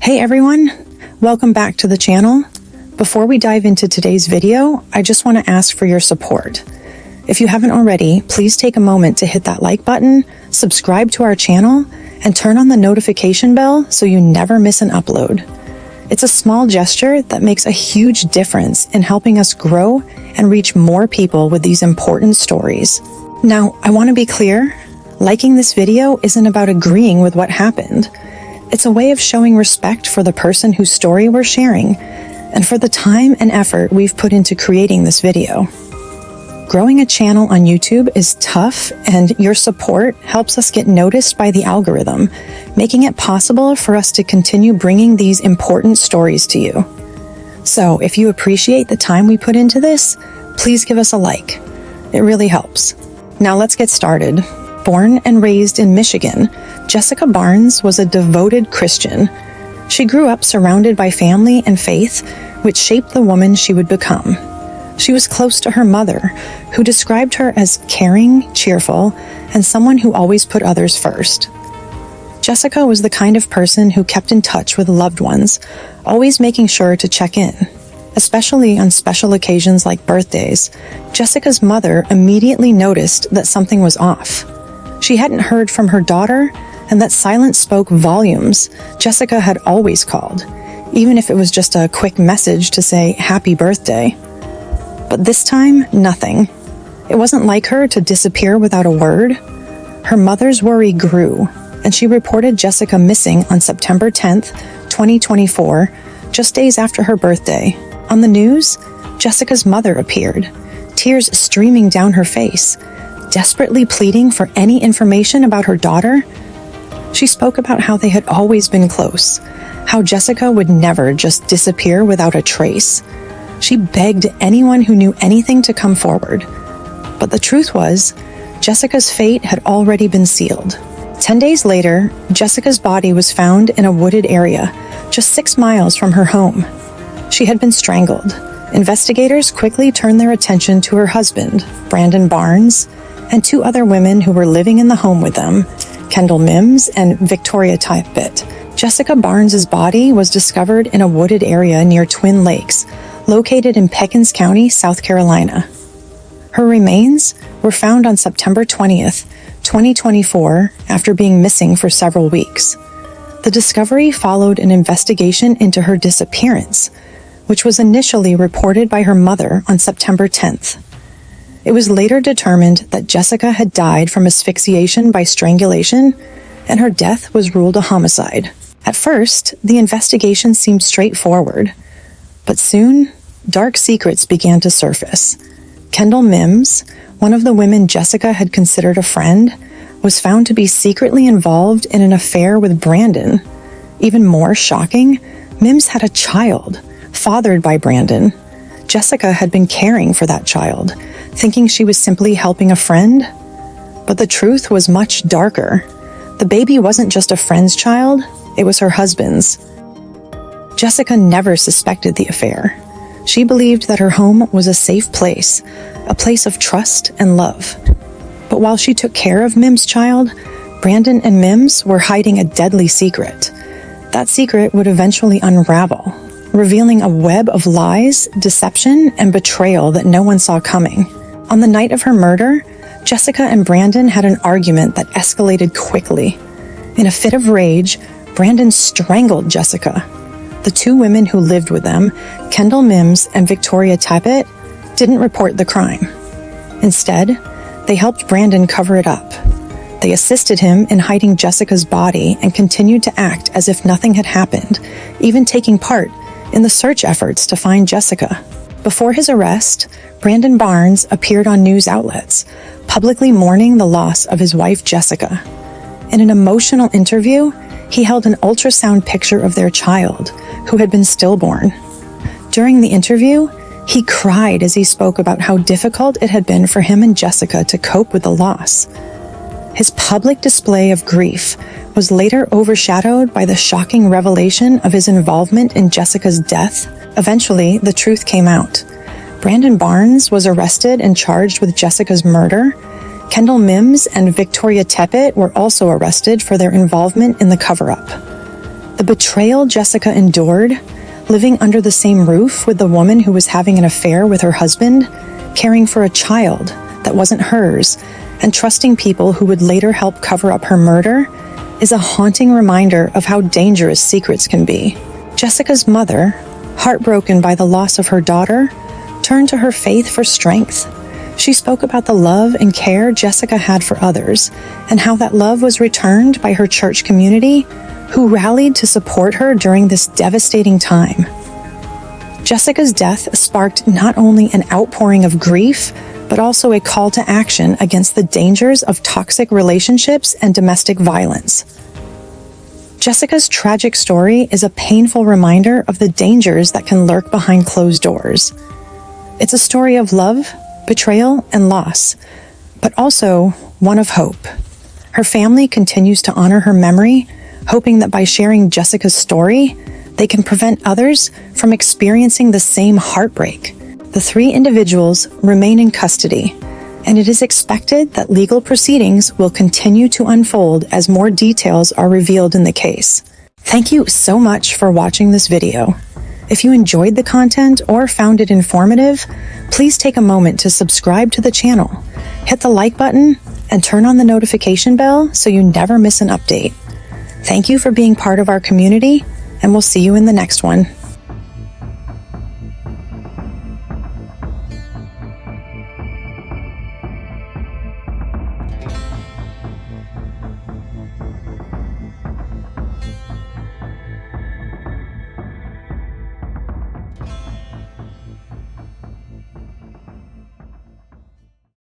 Hey everyone, welcome back to the channel. Before we dive into today's video, I just want to ask for your support. If you haven't already, please take a moment to hit that like button, subscribe to our channel, and turn on the notification bell so you never miss an upload. It's a small gesture that makes a huge difference in helping us grow and reach more people with these important stories. Now, I want to be clear, liking this video isn't about agreeing with what happened. It's a way of showing respect for the person whose story we're sharing and for the time and effort we've put into creating this video. Growing a channel on YouTube is tough, and your support helps us get noticed by the algorithm, making it possible for us to continue bringing these important stories to you. So if you appreciate the time we put into this, please give us a like. It really helps. Now let's get started. Born and raised in Michigan, Jessica Barnes was a devoted Christian. She grew up surrounded by family and faith, which shaped the woman she would become. She was close to her mother, who described her as caring, cheerful, and someone who always put others first. Jessica was the kind of person who kept in touch with loved ones, always making sure to check in. Especially on special occasions like birthdays, Jessica's mother immediately noticed that something was off. She hadn't heard from her daughter, and that silence spoke volumes. Jessica had always called, even if it was just a quick message to say happy birthday. But this time, nothing. It wasn't like her to disappear without a word. Her mother's worry grew, and she reported Jessica missing on September 10th, 2024, just days after her birthday. On the news, Jessica's mother appeared, tears streaming down her face, desperately pleading for any information about her daughter. She spoke about how they had always been close, how Jessica would never just disappear without a trace. She begged anyone who knew anything to come forward. But the truth was, Jessica's fate had already been sealed. 10 days later, Jessica's body was found in a wooded area, just 6 miles from her home. She had been strangled. Investigators quickly turned their attention to her husband, Brandon Barnes, and 2 other women who were living in the home with them, Kendall Mims and Victoria Tippett. Jessica Barnes's body was discovered in a wooded area near Twin Lakes, located in Pickens County, South Carolina. Her remains were found on September 20th, 2024, after being missing for several weeks. The discovery followed an investigation into her disappearance, which was initially reported by her mother on September 10th. It was later determined that Jessica had died from asphyxiation by strangulation, and her death was ruled a homicide. At first, the investigation seemed straightforward, but soon, dark secrets began to surface. Kendall Mims, one of the women Jessica had considered a friend, was found to be secretly involved in an affair with Brandon. Even more shocking, Mims had a child, fathered by Brandon. Jessica had been caring for that child, thinking she was simply helping a friend. But the truth was much darker. The baby wasn't just a friend's child, it was her husband's. Jessica never suspected the affair. She believed that her home was a safe place, a place of trust and love. But while she took care of Mims' child, Brandon and Mims were hiding a deadly secret. That secret would eventually unravel, revealing a web of lies, deception, and betrayal that no one saw coming. On the night of her murder, Jessica and Brandon had an argument that escalated quickly. In a fit of rage, Brandon strangled Jessica. The 2 women who lived with them, Kendall Mims and Victoria Tippett, didn't report the crime. Instead, they helped Brandon cover it up. They assisted him in hiding Jessica's body and continued to act as if nothing had happened, even taking part in the search efforts to find Jessica. Before his arrest, Brandon Barnes appeared on news outlets, publicly mourning the loss of his wife Jessica. In an emotional interview, he held an ultrasound picture of their child, who had been stillborn. During the interview, he cried as he spoke about how difficult it had been for him and Jessica to cope with the loss. His public display of grief was later overshadowed by the shocking revelation of his involvement in Jessica's death. Eventually, the truth came out. Brandon Barnes was arrested and charged with Jessica's murder. Kendall Mims and Victoria Tippett were also arrested for their involvement in the cover-up. The betrayal Jessica endured, living under the same roof with the woman who was having an affair with her husband, caring for a child that wasn't hers, and trusting people who would later help cover up her murder, is a haunting reminder of how dangerous secrets can be. Jessica's mother, heartbroken by the loss of her daughter, turned to her faith for strength. She spoke about the love and care Jessica had for others, and how that love was returned by her church community, who rallied to support her during this devastating time. Jessica's death sparked not only an outpouring of grief, but also a call to action against the dangers of toxic relationships and domestic violence. Jessica's tragic story is a painful reminder of the dangers that can lurk behind closed doors. It's a story of love, betrayal, and loss, but also one of hope. Her family continues to honor her memory, hoping that by sharing Jessica's story, they can prevent others from experiencing the same heartbreak. The 3 individuals remain in custody, and it is expected that legal proceedings will continue to unfold as more details are revealed in the case. Thank you so much for watching this video. If you enjoyed the content or found it informative, please take a moment to subscribe to the channel, hit the like button, and turn on the notification bell so you never miss an update. Thank you for being part of our community, and we'll see you in the next one.